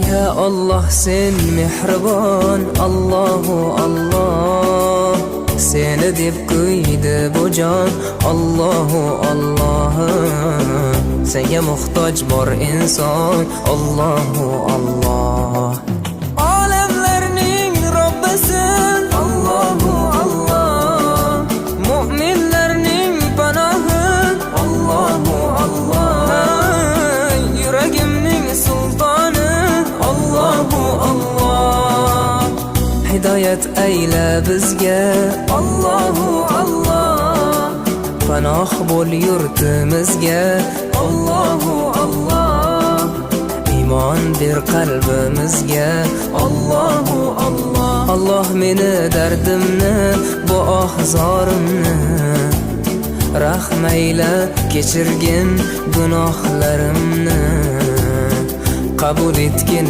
Ya Allah sen mehribon, Allahu Allah. Seni deb kuydi bu jon, Allahu Allah. Senga muhtoj bor inson, Allahu Allah. Olamlarning Robbisin, Allahu Allah. Mu'minlarning panohi, Allahu Allah. Yuragimning sultoni, Allahu Allah. Hidoyat ayla bizga, Allahu Allah. Panoh bo'l yurtimizga, Allahu Allah. Iymon ber qalbimizga, Allahu Allah. Allah meni dardimni, bu ohzorimni rahmayla kechirgin gunohlarimni, qabul etgin